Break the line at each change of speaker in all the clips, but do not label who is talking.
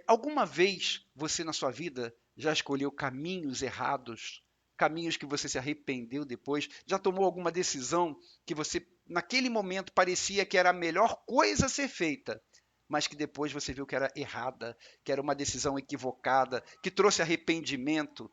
Alguma vez você na sua vida já escolheu caminhos errados, caminhos que você se arrependeu depois? Já tomou alguma decisão que você, naquele momento, parecia que era a melhor coisa a ser feita, mas que depois você viu que era errada, que era uma decisão equivocada, que trouxe arrependimento?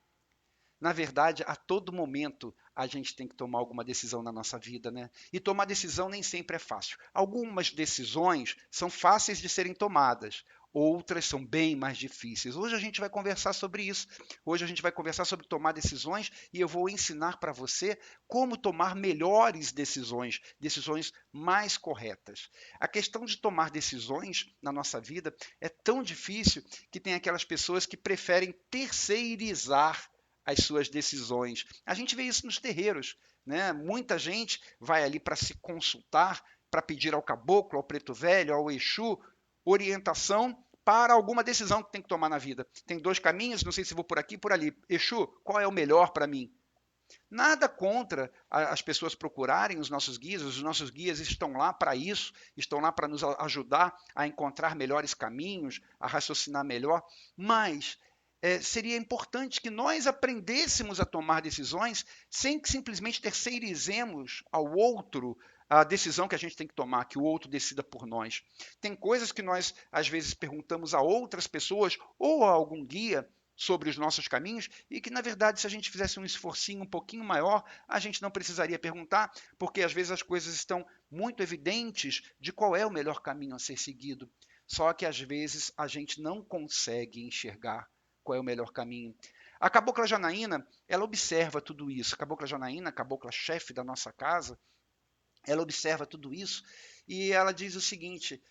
Na verdade, a todo momento a gente tem que tomar alguma decisão na nossa vida, né? E tomar decisão nem sempre é fácil. Algumas decisões são fáceis de serem tomadas, outras são bem mais difíceis. Hoje a gente vai conversar sobre isso. Hoje a gente vai conversar sobre tomar decisões e eu vou ensinar para você como tomar melhores decisões, decisões mais corretas. A questão de tomar decisões na nossa vida é tão difícil que tem aquelas pessoas que preferem terceirizar as suas decisões. A gente vê isso nos terreiros, né? Muita gente vai ali para se consultar, para pedir ao caboclo, ao preto velho, ao Exu, orientação para alguma decisão que tem que tomar na vida. Tem dois caminhos, não sei se vou por aqui, por ali. Exu, qual é o melhor para mim? Nada contra as pessoas procurarem os nossos guias estão lá para isso, estão lá para nos ajudar a encontrar melhores caminhos, a raciocinar melhor, mas seria importante que nós aprendêssemos a tomar decisões sem que simplesmente terceirizemos ao outro a decisão que a gente tem que tomar, que o outro decida por nós. Tem coisas que nós, às vezes, perguntamos a outras pessoas ou a algum guia sobre os nossos caminhos e que, na verdade, se a gente fizesse um esforcinho um pouquinho maior, a gente não precisaria perguntar, porque às vezes as coisas estão muito evidentes de qual é o melhor caminho a ser seguido. Só que às vezes a gente não consegue enxergar qual é o melhor caminho. A cabocla Janaína, ela observa tudo isso. A cabocla Janaína, a cabocla chefe da nossa casa, ela observa tudo isso e ela diz o seguinte: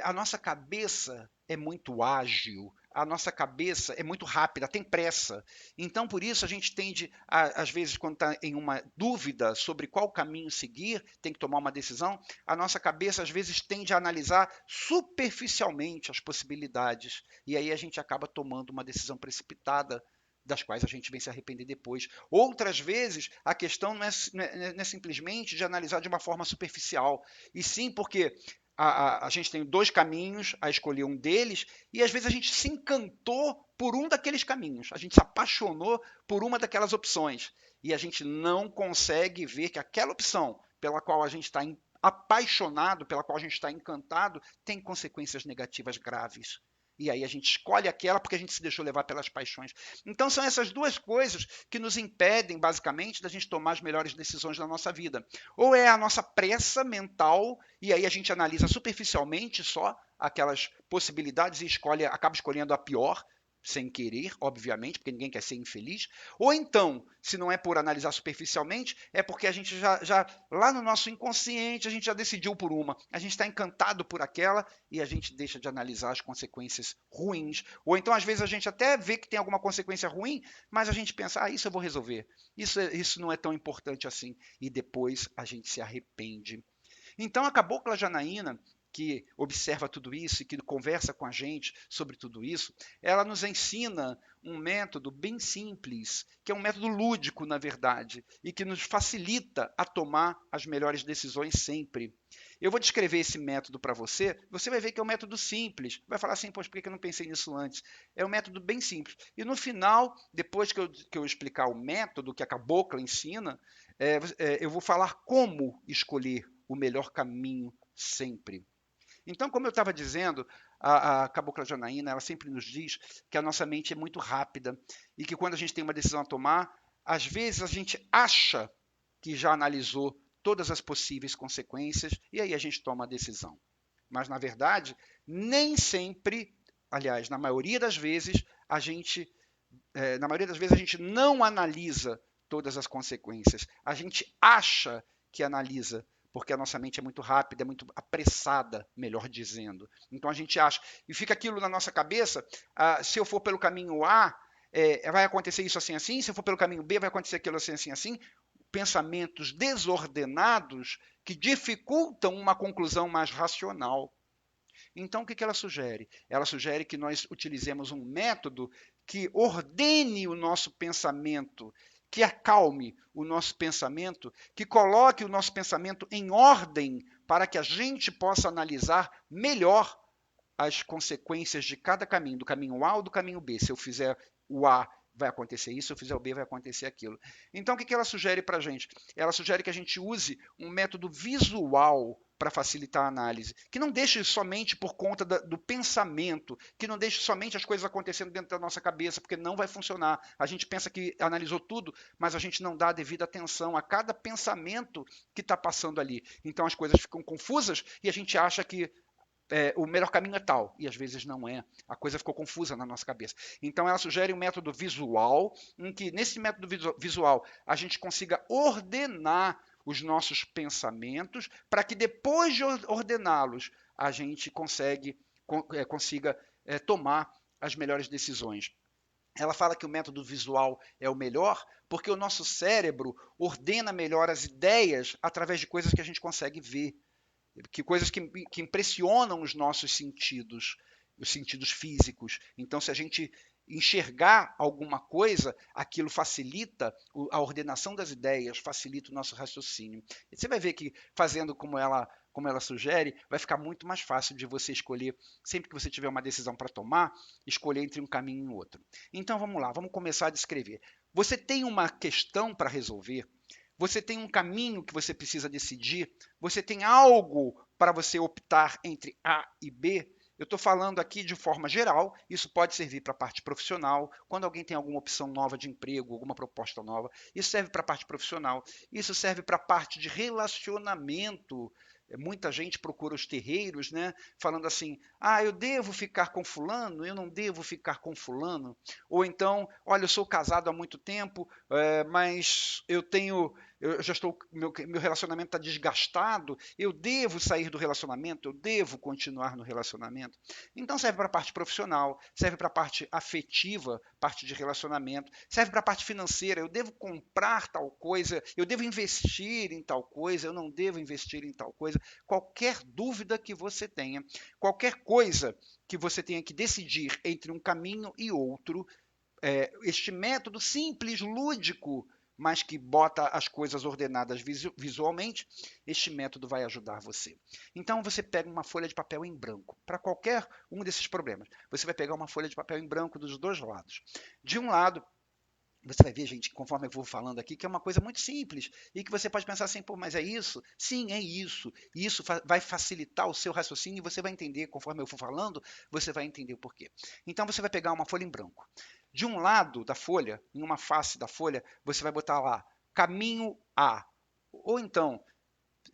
a nossa cabeça é muito ágil, a nossa cabeça é muito rápida, tem pressa. Então, por isso, a gente tende, às vezes, quando está em uma dúvida sobre qual caminho seguir, tem que tomar uma decisão, a nossa cabeça, às vezes, tende a analisar superficialmente as possibilidades. E aí a gente acaba tomando uma decisão precipitada, das quais a gente vem se arrepender depois. Outras vezes, a questão não é simplesmente de analisar de uma forma superficial, e sim porque a gente tem dois caminhos a escolher um deles, e às vezes a gente se encantou por um daqueles caminhos, a gente se apaixonou por uma daquelas opções, e a gente não consegue ver que aquela opção pela qual a gente está apaixonado, pela qual a gente está encantado, tem consequências negativas graves. E aí a gente escolhe aquela porque a gente se deixou levar pelas paixões. Então são essas duas coisas que nos impedem, basicamente, da gente tomar as melhores decisões da nossa vida. Ou é a nossa pressa mental, e aí a gente analisa superficialmente só aquelas possibilidades e acaba escolhendo a pior, sem querer, obviamente, porque ninguém quer ser infeliz. Ou então, se não é por analisar superficialmente, é porque a gente já lá no nosso inconsciente, a gente já decidiu por uma. A gente está encantado por aquela e a gente deixa de analisar as consequências ruins. Ou então, às vezes, a gente até vê que tem alguma consequência ruim, mas a gente pensa, isso eu vou resolver. Isso não é tão importante assim. E depois a gente se arrepende. Então, a cabocla Janaína, que observa tudo isso e que conversa com a gente sobre tudo isso, ela nos ensina um método bem simples, que é um método lúdico, na verdade, e que nos facilita a tomar as melhores decisões sempre. Eu vou descrever esse método para você, você vai ver que é um método simples. Vai falar assim, poxa, por que eu não pensei nisso antes? É um método bem simples. E no final, depois que eu explicar o método que a cabocla ensina, eu vou falar como escolher o melhor caminho sempre. Então, como eu estava dizendo, a Cabocla Janaína, ela sempre nos diz que a nossa mente é muito rápida e que quando a gente tem uma decisão a tomar, às vezes a gente acha que já analisou todas as possíveis consequências e aí a gente toma a decisão. Mas, na verdade, nem sempre, aliás, na maioria das vezes a gente não analisa todas as consequências. A gente acha que analisa, porque a nossa mente é muito rápida, é muito apressada, melhor dizendo. Então a gente acha, e fica aquilo na nossa cabeça, se eu for pelo caminho A, vai acontecer isso assim, assim, se eu for pelo caminho B, vai acontecer aquilo assim, assim, assim. Pensamentos desordenados que dificultam uma conclusão mais racional. Então, o que ela sugere? Ela sugere que nós utilizemos um método que ordene o nosso pensamento, que acalme o nosso pensamento, que coloque o nosso pensamento em ordem para que a gente possa analisar melhor as consequências de cada caminho, do caminho A ou do caminho B. Se eu fizer o A, vai acontecer isso, se eu fizer o B, vai acontecer aquilo. Então, o que ela sugere para a gente? Ela sugere que a gente use um método visual para facilitar a análise, que não deixe somente por conta do pensamento, que não deixe somente as coisas acontecendo dentro da nossa cabeça, porque não vai funcionar. A gente pensa que analisou tudo, mas a gente não dá a devida atenção a cada pensamento que está passando ali. Então as coisas ficam confusas e a gente acha que o melhor caminho é tal, e às vezes não é. A coisa ficou confusa na nossa cabeça. Então ela sugere um método visual, em que nesse método visual a gente consiga ordenar os nossos pensamentos, para que depois de ordená-los, a gente consiga tomar as melhores decisões. Ela fala que o método visual é o melhor porque o nosso cérebro ordena melhor as ideias através de coisas que a gente consegue ver, coisas que impressionam os nossos sentidos, os sentidos físicos. Então, se a gente enxergar alguma coisa, aquilo facilita a ordenação das ideias, facilita o nosso raciocínio. E você vai ver que fazendo como ela sugere, vai ficar muito mais fácil de você escolher, sempre que você tiver uma decisão para tomar, escolher entre um caminho e outro. Então vamos lá, vamos começar a descrever. Você tem uma questão para resolver, você tem um caminho que você precisa decidir, você tem algo para você optar entre A e B. Eu estou falando aqui de forma geral, isso pode servir para a parte profissional, quando alguém tem alguma opção nova de emprego, alguma proposta nova, isso serve para a parte profissional, isso serve para a parte de relacionamento. Muita gente procura os terreiros, né, falando assim: ah, eu devo ficar com fulano, eu não devo ficar com fulano. Ou então, olha, eu sou casado há muito tempo, mas eu já estou, meu relacionamento está desgastado, eu devo sair do relacionamento, eu devo continuar no relacionamento. Então serve para a parte profissional, serve para a parte afetiva, parte de relacionamento, serve para a parte financeira, eu devo comprar tal coisa, eu devo investir em tal coisa, eu não devo investir em tal coisa. Qualquer dúvida que você tenha, qualquer coisa que você tenha que decidir entre um caminho e outro, este método simples, lúdico, mas que bota as coisas ordenadas visualmente, este método vai ajudar você. Então você pega uma folha de papel em branco, para qualquer um desses problemas. Você vai pegar uma folha de papel em branco dos dois lados. De um lado, você vai ver, gente, conforme eu vou falando aqui, que é uma coisa muito simples e que você pode pensar assim, pô, mas é isso? Sim, é isso. E isso vai facilitar o seu raciocínio e você vai entender, conforme eu for falando, você vai entender o porquê. Então você vai pegar uma folha em branco. De um lado da folha, em uma face da folha, você vai botar lá caminho A. Ou então,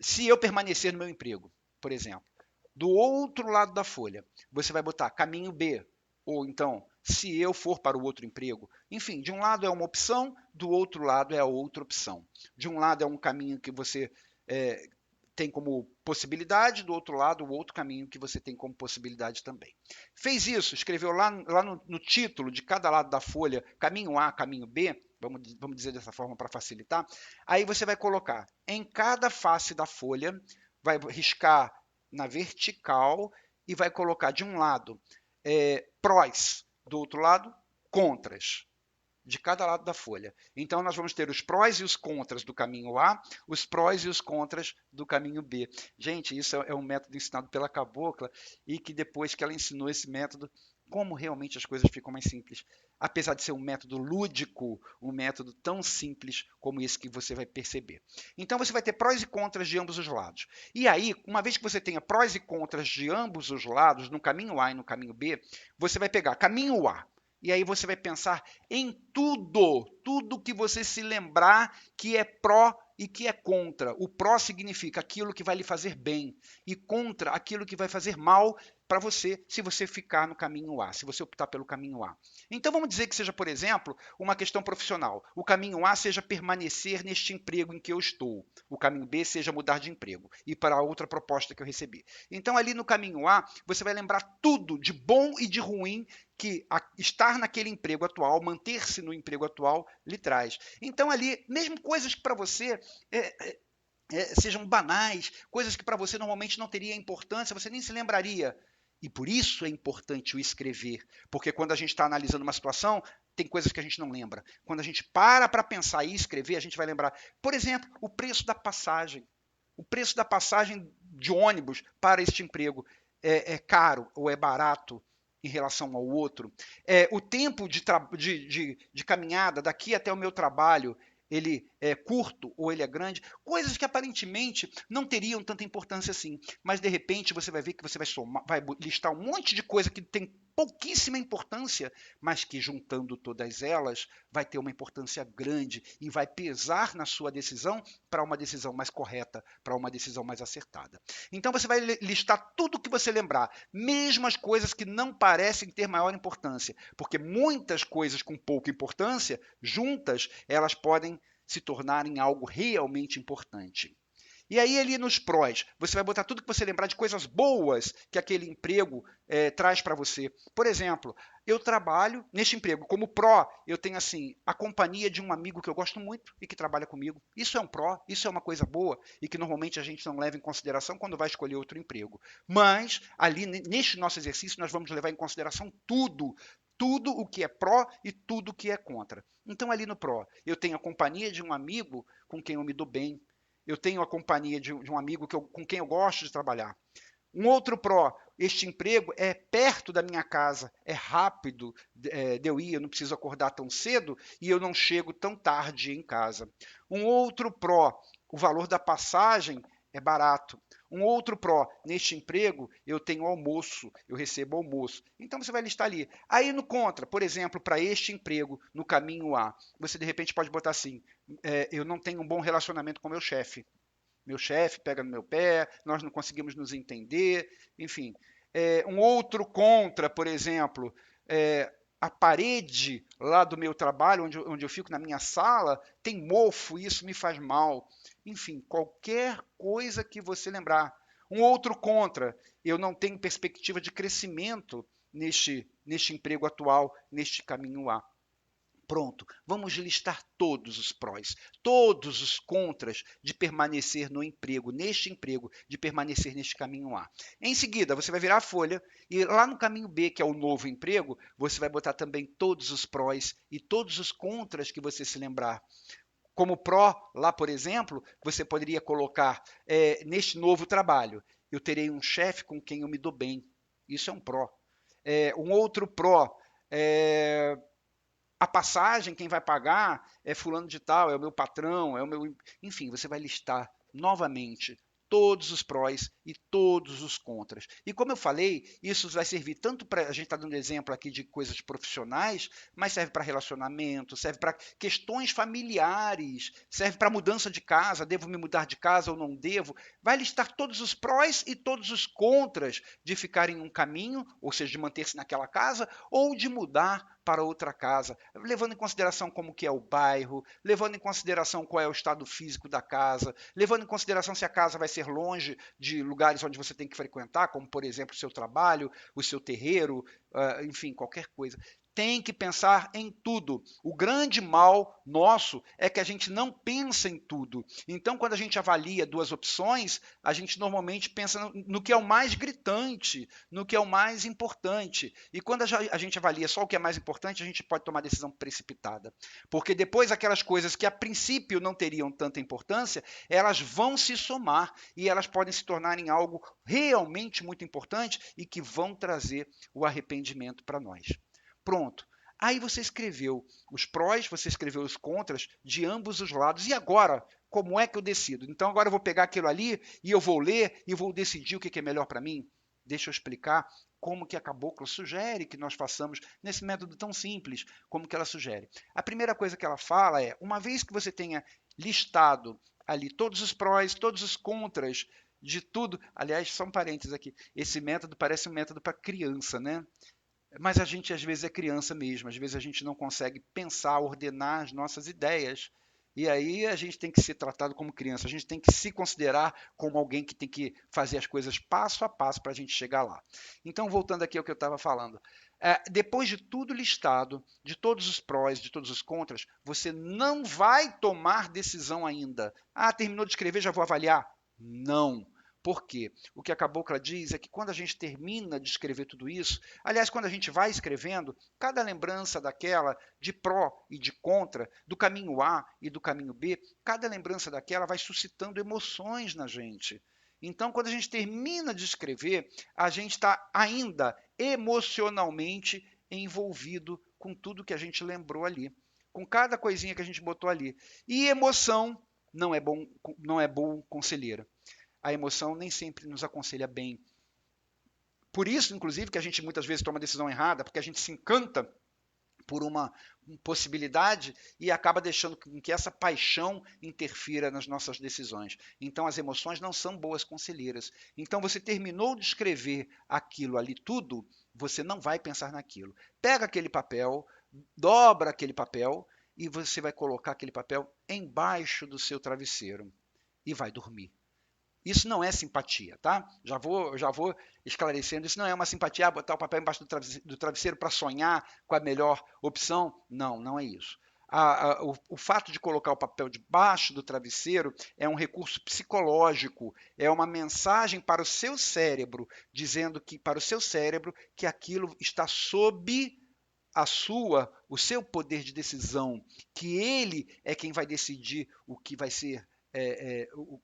se eu permanecer no meu emprego, por exemplo. Do outro lado da folha, você vai botar caminho B. Ou então, se eu for para o outro emprego. Enfim, de um lado é uma opção, do outro lado é a outra opção. De um lado é um caminho que você tem como possibilidade, do outro lado, o outro caminho que você tem como possibilidade também. Fez isso, escreveu lá no título de cada lado da folha, caminho A, caminho B, vamos dizer dessa forma para facilitar. Aí você vai colocar em cada face da folha, vai riscar na vertical e vai colocar de um lado prós, do outro lado, contras, de cada lado da folha. Então, nós vamos ter os prós e os contras do caminho A, os prós e os contras do caminho B. Gente, isso é um método ensinado pela Cabocla e que depois que ela ensinou esse método, como realmente as coisas ficam mais simples. Apesar de ser um método lúdico, um método tão simples como esse que você vai perceber. Então, você vai ter prós e contras de ambos os lados. E aí, uma vez que você tenha prós e contras de ambos os lados, no caminho A e no caminho B, você vai pegar caminho A, e aí você vai pensar em tudo que você se lembrar que é pró e que é contra. O pró significa aquilo que vai lhe fazer bem e contra aquilo que vai fazer mal para você se você ficar no caminho A, se você optar pelo caminho A. Então vamos dizer que seja, por exemplo, uma questão profissional. O caminho A seja permanecer neste emprego em que eu estou. O caminho B seja mudar de emprego e para outra proposta que eu recebi. Então ali no caminho A, você vai lembrar tudo de bom e de ruim que estar naquele emprego atual, manter-se no emprego atual, lhe traz. Então ali, mesmo coisas que para você sejam banais, coisas que para você normalmente não teria importância, você nem se lembraria. E por isso é importante o escrever, porque quando a gente está analisando uma situação, tem coisas que a gente não lembra. Quando a gente para pensar e escrever, a gente vai lembrar. Por exemplo, o preço da passagem. O preço da passagem de ônibus para este emprego. é caro ou é barato em relação ao outro. O tempo de caminhada daqui até o meu trabalho, ele é curto ou ele é grande, coisas que aparentemente não teriam tanta importância assim, mas de repente você vai ver que você vai somar, vai listar um monte de coisa que tem pouquíssima importância, mas que juntando todas elas vai ter uma importância grande e vai pesar na sua decisão para uma decisão mais correta, para uma decisão mais acertada. Então você vai listar tudo que você lembrar, mesmo as coisas que não parecem ter maior importância, porque muitas coisas com pouca importância, juntas, elas podem se tornarem algo realmente importante. E aí, ali nos prós, você vai botar tudo que você lembrar de coisas boas que aquele emprego traz para você. Por exemplo, eu trabalho neste emprego. Como pró, eu tenho assim a companhia de um amigo que eu gosto muito e que trabalha comigo. Isso é um pró, isso é uma coisa boa e que normalmente a gente não leva em consideração quando vai escolher outro emprego. Mas ali neste nosso exercício nós vamos levar em consideração tudo, tudo o que é pró e tudo o que é contra. Então ali no pró, eu tenho a companhia de um amigo com quem eu me dou bem, eu tenho a companhia de um amigo com quem eu gosto de trabalhar. Um outro pró, este emprego é perto da minha casa, é rápido de eu ir, eu não preciso acordar tão cedo e eu não chego tão tarde em casa. Um outro pró, o valor da passagem é barato. Um outro pró, neste emprego eu tenho almoço, eu recebo almoço. Então você vai listar ali. Aí no contra, por exemplo, para este emprego, no caminho A, você de repente pode botar assim: eu não tenho um bom relacionamento com meu chefe. Meu chefe pega no meu pé, nós não conseguimos nos entender, enfim. Um outro contra, por exemplo, a parede lá do meu trabalho, onde eu fico na minha sala, tem mofo, e isso me faz mal. Enfim, qualquer coisa que você lembrar. Um outro contra, eu não tenho perspectiva de crescimento neste emprego atual, neste caminho A. Pronto, vamos listar todos os prós, todos os contras de permanecer no emprego, neste emprego, de permanecer neste caminho A. Em seguida, você vai virar a folha e lá no caminho B, que é o novo emprego, você vai botar também todos os prós e todos os contras que você se lembrar. Como pró, lá, por exemplo, você poderia colocar neste novo trabalho, eu terei um chefe com quem eu me dou bem. Isso é um pró. Um outro pró, é, a passagem, quem vai pagar é fulano de tal, é o meu patrão, é o meu. Enfim, você vai listar novamente todos os prós e todos os contras. E como eu falei, isso vai servir tanto para. A gente está dando exemplo aqui de coisas profissionais, mas serve para relacionamento, serve para questões familiares, serve para mudança de casa, devo me mudar de casa ou não devo. Vai listar todos os prós e todos os contras de ficar em um caminho, ou seja, de manter-se naquela casa, ou de mudar para outra casa, levando em consideração como que é o bairro, levando em consideração qual é o estado físico da casa, levando em consideração se a casa vai ser longe de lugares onde você tem que frequentar, como por exemplo o seu trabalho, o seu terreiro, enfim, qualquer coisa. Tem que pensar em tudo. O grande mal nosso é que a gente não pensa em tudo. Então, quando a gente avalia duas opções, a gente normalmente pensa no que é o mais gritante, no que é o mais importante. E quando a gente avalia só o que é mais importante, a gente pode tomar decisão precipitada. Porque depois aquelas coisas que a princípio não teriam tanta importância, elas vão se somar e elas podem se tornar em algo realmente muito importante e que vão trazer o arrependimento para nós. Pronto. Aí você escreveu os prós, você escreveu os contras de ambos os lados. E agora, como é que eu decido? Então agora eu vou pegar aquilo ali e eu vou ler e vou decidir o que é melhor para mim? Deixa eu explicar como que a cabocla sugere que nós façamos nesse método tão simples, como que ela sugere. A primeira coisa que ela fala é, uma vez que você tenha listado ali todos os prós, todos os contras de tudo, aliás, só um parênteses aqui, esse método parece um método para criança, né? Mas a gente às vezes é criança mesmo, às vezes a gente não consegue pensar, ordenar as nossas ideias. E aí a gente tem que ser tratado como criança, a gente tem que se considerar como alguém que tem que fazer as coisas passo a passo para a gente chegar lá. Então, voltando aqui ao que eu estava falando. Depois de tudo listado, de todos os prós, de todos os contras, você não vai tomar decisão ainda. Ah, terminou de escrever, já vou avaliar? Não. Por quê? O que a cabocla diz é que quando a gente termina de escrever tudo isso, aliás, quando a gente vai escrevendo, cada lembrança daquela de pró e de contra, do caminho A e do caminho B, cada lembrança daquela vai suscitando emoções na gente. Então, quando a gente termina de escrever, a gente está ainda emocionalmente envolvido com tudo que a gente lembrou ali, com cada coisinha que a gente botou ali. E emoção não é bom conselheira. A emoção nem sempre nos aconselha bem. Por isso, inclusive, que a gente muitas vezes toma a decisão errada, porque a gente se encanta por uma possibilidade e acaba deixando que essa paixão interfira nas nossas decisões. Então, as emoções não são boas conselheiras. Então, você terminou de escrever aquilo ali tudo, você não vai pensar naquilo. Pega aquele papel, dobra aquele papel e você vai colocar aquele papel embaixo do seu travesseiro e vai dormir. Isso não é simpatia, tá? Já vou esclarecendo. Isso não é uma simpatia, botar o papel embaixo do travesseiro para sonhar com a melhor opção. Não, não é isso. O fato de colocar o papel debaixo do travesseiro é um recurso psicológico, é uma mensagem para o seu cérebro, dizendo que para o seu cérebro que aquilo está sob o seu poder de decisão, que ele é quem vai decidir o que vai ser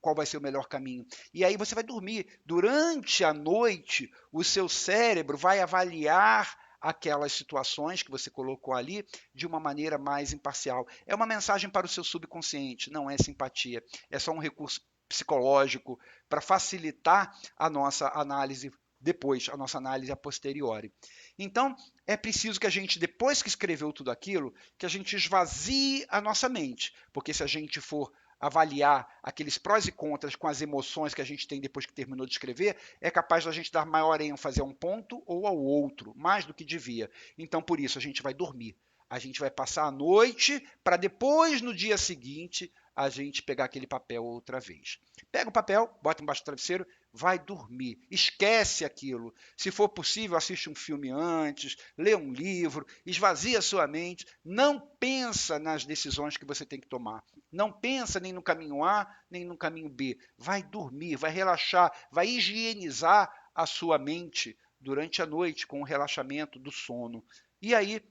qual vai ser o melhor caminho. E aí você vai dormir. Durante a noite, o seu cérebro vai avaliar aquelas situações que você colocou ali de uma maneira mais imparcial. É uma mensagem para o seu subconsciente, não é simpatia. É só um recurso psicológico para facilitar a nossa análise depois, a nossa análise a posteriori. Então, é preciso que a gente, depois que escreveu tudo aquilo, que a gente esvazie a nossa mente, porque se a gente for avaliar aqueles prós e contras com as emoções que a gente tem depois que terminou de escrever, é capaz da gente dar maior ênfase a um ponto ou ao outro, mais do que devia. Então, por isso, a gente vai dormir. A gente vai passar a noite para depois, no dia seguinte, a gente pegar aquele papel outra vez. Pega o papel, bota embaixo do travesseiro, vai dormir. Esquece aquilo. Se for possível, assiste um filme antes, lê um livro, esvazia sua mente, não pensa nas decisões que você tem que tomar. Não pensa nem no caminho A, nem no caminho B. Vai dormir, vai relaxar, vai higienizar a sua mente durante a noite com o relaxamento do sono. E aí,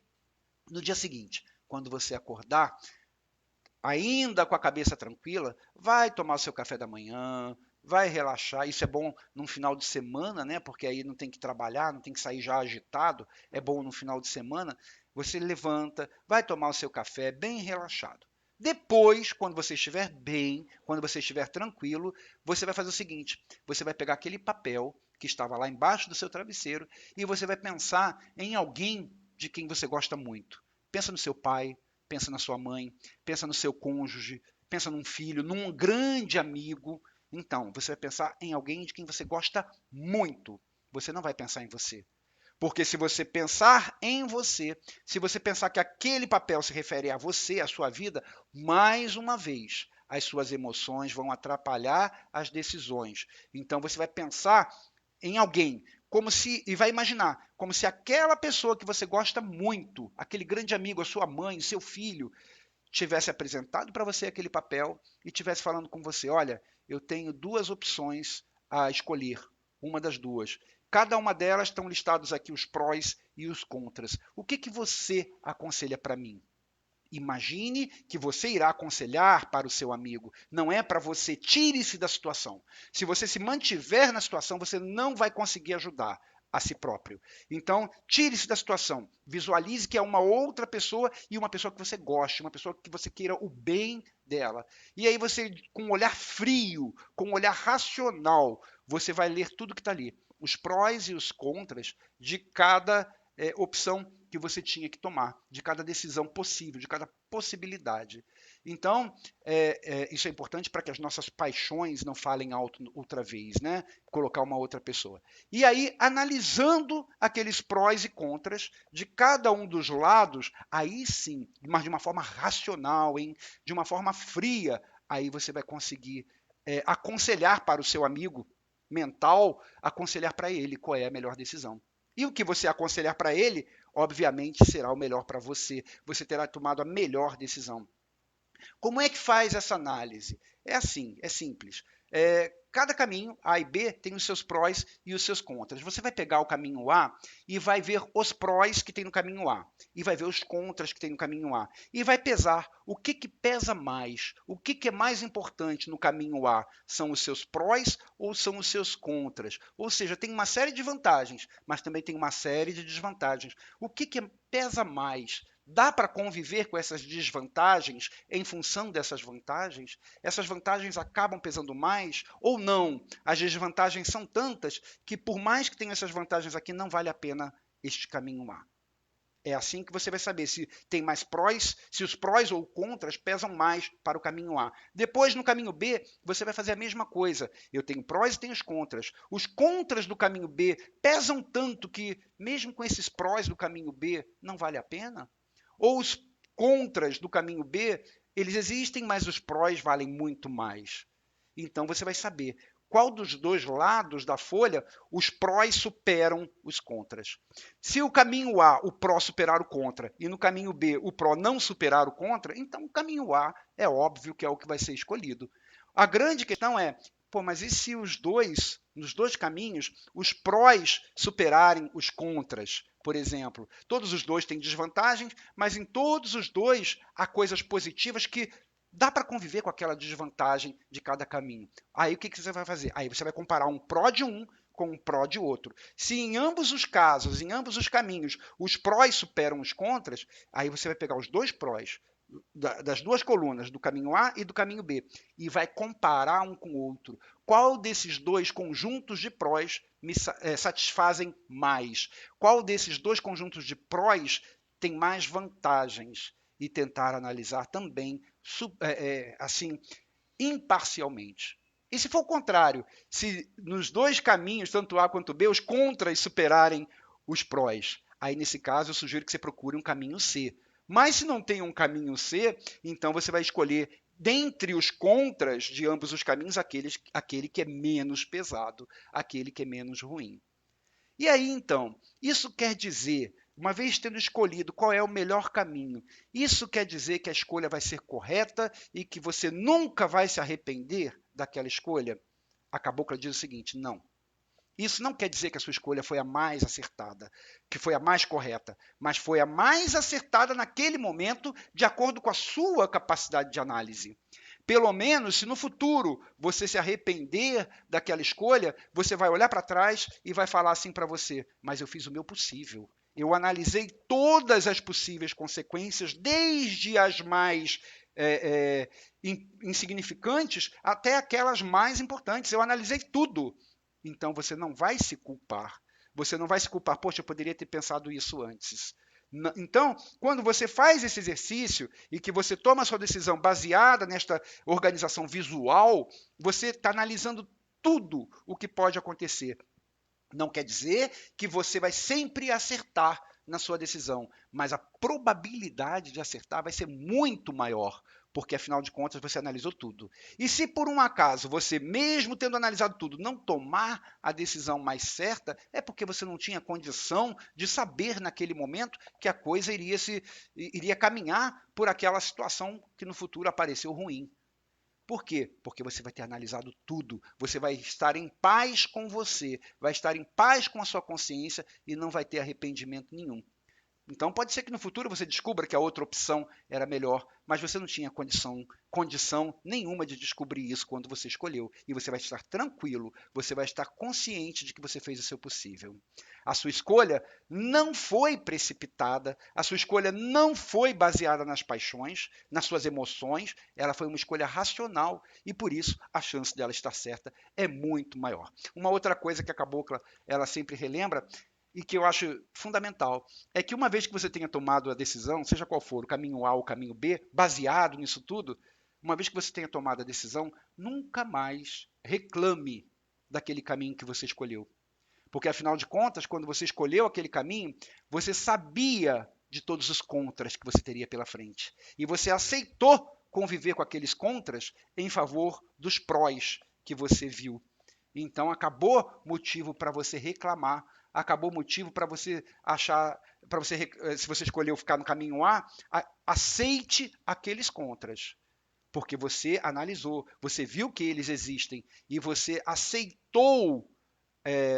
no dia seguinte, quando você acordar, ainda com a cabeça tranquila, vai tomar o seu café da manhã, vai relaxar. Isso é bom num final de semana, né? Porque aí não tem que trabalhar, não tem que sair já agitado. É bom no final de semana. Você levanta, vai tomar o seu café bem relaxado. Depois, quando você estiver bem, quando você estiver tranquilo, você vai fazer o seguinte: você vai pegar aquele papel que estava lá embaixo do seu travesseiro e você vai pensar em alguém de quem você gosta muito. Pensa no seu pai, pensa na sua mãe, pensa no seu cônjuge, pensa num filho, num grande amigo. Então, você vai pensar em alguém de quem você gosta muito. Você não vai pensar em você. Porque se você pensar em você, se você pensar que aquele papel se refere a você, a sua vida, mais uma vez, as suas emoções vão atrapalhar as decisões. Então você vai pensar em alguém, como se e vai imaginar, como se aquela pessoa que você gosta muito, aquele grande amigo, a sua mãe, seu filho, tivesse apresentado para você aquele papel e tivesse falando com você, olha, eu tenho duas opções a escolher, uma das duas. Cada uma delas estão listados aqui os prós e os contras. O que que você aconselha para mim? Imagine que você irá aconselhar para o seu amigo. Não é para você, tire-se da situação. Se você se mantiver na situação, você não vai conseguir ajudar a si próprio. Então, tire-se da situação. Visualize que é uma outra pessoa e uma pessoa que você goste, uma pessoa que você queira o bem dela. E aí você, com um olhar frio, com um olhar racional, você vai ler tudo que está ali. Os prós e os contras de cada opção que você tinha que tomar, de cada decisão possível, de cada possibilidade. Então, isso é importante para que as nossas paixões não falem alto outra vez, né? Colocar uma outra pessoa. E aí, analisando aqueles prós e contras de cada um dos lados, aí sim, mas de uma forma racional, hein? De uma forma fria, aí você vai conseguir aconselhar para o seu amigo mental, aconselhar para ele qual é a melhor decisão. E o que você aconselhar para ele, obviamente, será o melhor para você. Você terá tomado a melhor decisão. Como é que faz essa análise? É assim, é simples. Cada caminho, A e B, tem os seus prós e os seus contras. Você vai pegar o caminho A e vai ver os prós que tem no caminho A, e vai ver os contras que tem no caminho A, e vai pesar o que pesa mais, o que é mais importante no caminho A. São os seus prós ou são os seus contras? Ou seja, tem uma série de vantagens, mas também tem uma série de desvantagens. O que pesa mais? Dá para conviver com essas desvantagens em função dessas vantagens? Essas vantagens acabam pesando mais ou não? As desvantagens são tantas que, por mais que tenha essas vantagens aqui, não vale a pena este caminho A. É assim que você vai saber se tem mais prós, se os prós ou contras pesam mais para o caminho A. Depois, no caminho B, você vai fazer a mesma coisa. Eu tenho prós e tenho os contras. Os contras do caminho B pesam tanto que, mesmo com esses prós do caminho B, não vale a pena? Ou os contras do caminho B, eles existem, mas os prós valem muito mais. Então você vai saber qual dos dois lados da folha os prós superam os contras. Se o caminho A, o pró superar o contra, e no caminho B, o pró não superar o contra, então o caminho A é óbvio que é o que vai ser escolhido. A grande questão é, pô, mas e se nos dois caminhos, os prós superarem os contras? Por exemplo, todos os dois têm desvantagens, mas em todos os dois há coisas positivas que dá para conviver com aquela desvantagem de cada caminho. Aí o que você vai fazer? Aí você vai comparar um pró de um com um pró de outro. Se em ambos os casos, em ambos os caminhos, os prós superam os contras, aí você vai pegar os dois prós das duas colunas, do caminho A e do caminho B, e vai comparar um com o outro. Qual desses dois conjuntos de prós me satisfazem mais? Qual desses dois conjuntos de prós tem mais vantagens? E tentar analisar também assim, imparcialmente. E se for o contrário, se nos dois caminhos, tanto A quanto B, os contras superarem os prós, aí nesse caso eu sugiro que você procure um caminho C. Mas se não tem um caminho C, então você vai escolher dentre os contras de ambos os caminhos aquele que é menos pesado, aquele que é menos ruim. E aí, então, isso quer dizer, uma vez tendo escolhido qual é o melhor caminho, isso quer dizer que a escolha vai ser correta e que você nunca vai se arrepender daquela escolha? A cabocla diz o seguinte: não. Isso não quer dizer que a sua escolha foi a mais acertada, que foi a mais correta, mas foi a mais acertada naquele momento, de acordo com a sua capacidade de análise. Pelo menos, se no futuro você se arrepender daquela escolha, você vai olhar para trás e vai falar assim para você: mas eu fiz o meu possível. Eu analisei todas as possíveis consequências, desde as mais insignificantes até aquelas mais importantes. Eu analisei tudo. Então você não vai se culpar. Você não vai se culpar, poxa, eu poderia ter pensado isso antes. Então, quando você faz esse exercício e que você toma a sua decisão baseada nesta organização visual, você está analisando tudo o que pode acontecer. Não quer dizer que você vai sempre acertar na sua decisão, mas a probabilidade de acertar vai ser muito maior, porque afinal de contas você analisou tudo. E se por um acaso você, mesmo tendo analisado tudo, não tomar a decisão mais certa, é porque você não tinha condição de saber naquele momento que a coisa iria caminhar por aquela situação que no futuro apareceu ruim. Por quê? Porque você vai ter analisado tudo, você vai estar em paz com você, vai estar em paz com a sua consciência e não vai ter arrependimento nenhum. Então pode ser que no futuro você descubra que a outra opção era melhor, mas você não tinha condição nenhuma de descobrir isso quando você escolheu. E você vai estar tranquilo, você vai estar consciente de que você fez o seu possível. A sua escolha não foi precipitada, a sua escolha não foi baseada nas paixões, nas suas emoções, ela foi uma escolha racional e por isso a chance dela estar certa é muito maior. Uma outra coisa que a cabocla ela sempre relembra e que eu acho fundamental, é que uma vez que você tenha tomado a decisão, seja qual for, o caminho A ou o caminho B, baseado nisso tudo, uma vez que você tenha tomado a decisão, nunca mais reclame daquele caminho que você escolheu. Porque, afinal de contas, quando você escolheu aquele caminho, você sabia de todos os contras que você teria pela frente. E você aceitou conviver com aqueles contras em favor dos prós que você viu. Então, acabou motivo para você reclamar, acabou motivo para você achar, para você, se você escolheu ficar no caminho A, aceite aqueles contras. porque você analisou, você viu que eles existem e você aceitou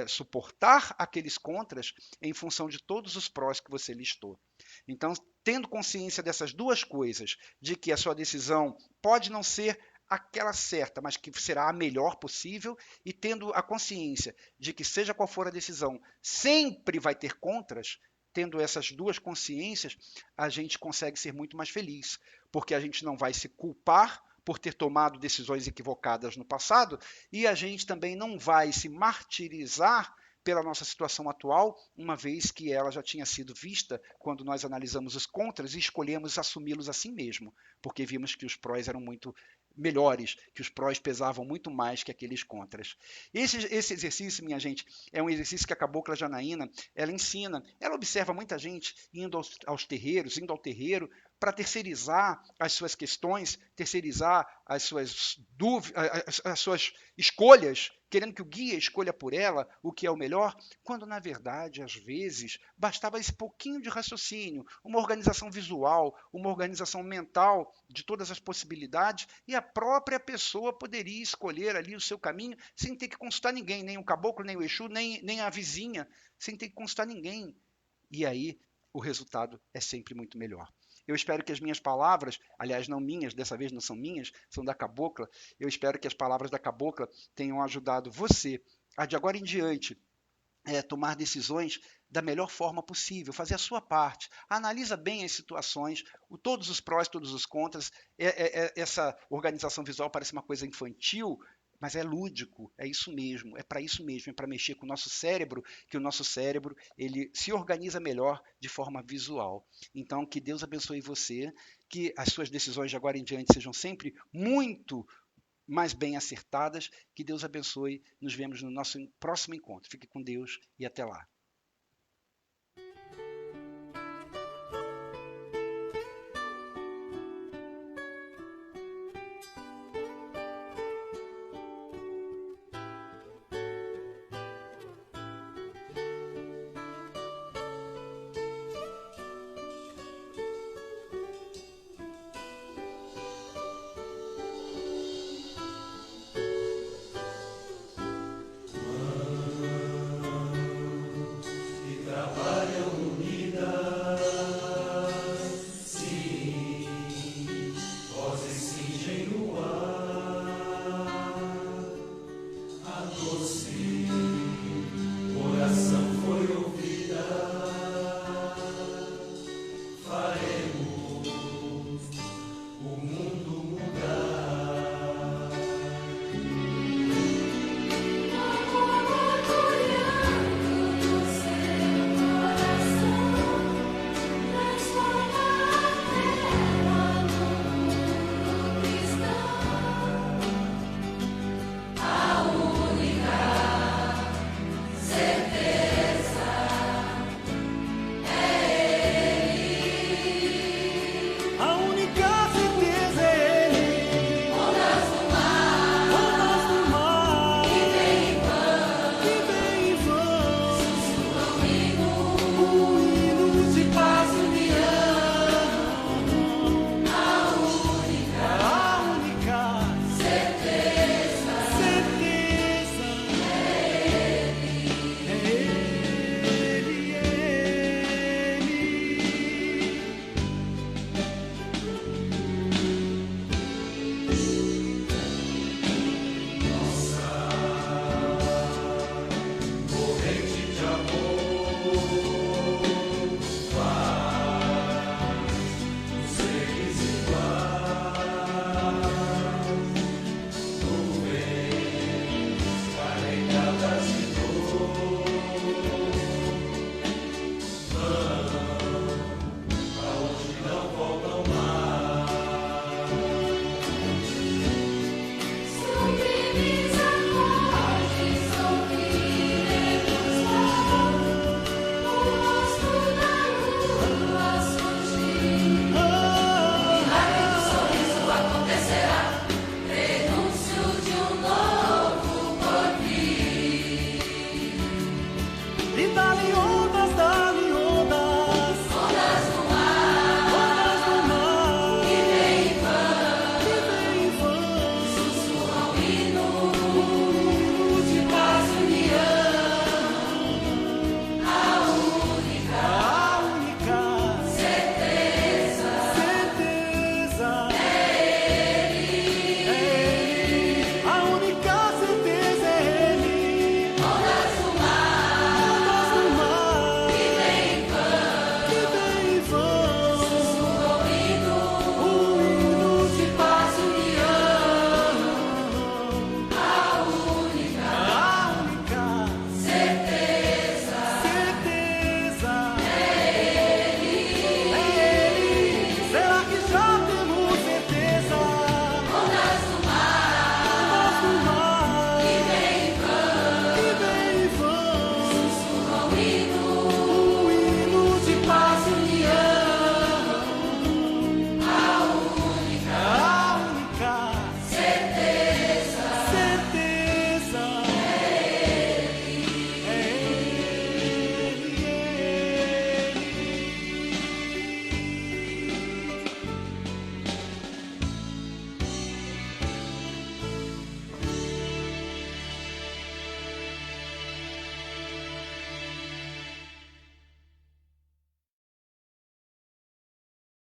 suportar aqueles contras em função de todos os prós que você listou. Então, tendo consciência dessas duas coisas, de que a sua decisão pode não ser aquela certa, mas que será a melhor possível, e tendo a consciência de que, seja qual for a decisão, sempre vai ter contras, tendo essas duas consciências, a gente consegue ser muito mais feliz, porque a gente não vai se culpar por ter tomado decisões equivocadas no passado, e a gente também não vai se martirizar pela nossa situação atual, uma vez que ela já tinha sido vista quando nós analisamos os contras e escolhemos assumi-los assim mesmo, porque vimos que os prós eram muito melhores, que os prós pesavam muito mais que aqueles contras. Esse exercício, minha gente, é um exercício que a Cabocla Janaína, ela ensina, ela observa muita gente indo aos terreiros, indo ao terreiro, para terceirizar as suas questões, terceirizar as suas dúvidas, as suas escolhas, querendo que o guia escolha por ela o que é o melhor, quando na verdade, às vezes, bastava esse pouquinho de raciocínio, uma organização visual, uma organização mental de todas as possibilidades, e a própria pessoa poderia escolher ali o seu caminho sem ter que consultar ninguém, nem o caboclo, nem o Exu, nem a vizinha, sem ter que consultar ninguém. E aí o resultado é sempre muito melhor. Eu espero que as minhas palavras, aliás, não minhas, dessa vez não são minhas, são da Cabocla. Eu espero que as palavras da Cabocla tenham ajudado você a, de agora em diante, tomar decisões da melhor forma possível, fazer a sua parte. Analisa bem as situações, todos os prós, todos os contras. Essa organização visual parece uma coisa infantil, mas é lúdico, é isso mesmo, é para isso mesmo, é para mexer com o nosso cérebro, que o nosso cérebro ele se organiza melhor de forma visual. Então, que Deus abençoe você, que as suas decisões de agora em diante sejam sempre muito mais bem acertadas. Que Deus abençoe. Nos vemos no nosso próximo encontro. Fique com Deus e até lá.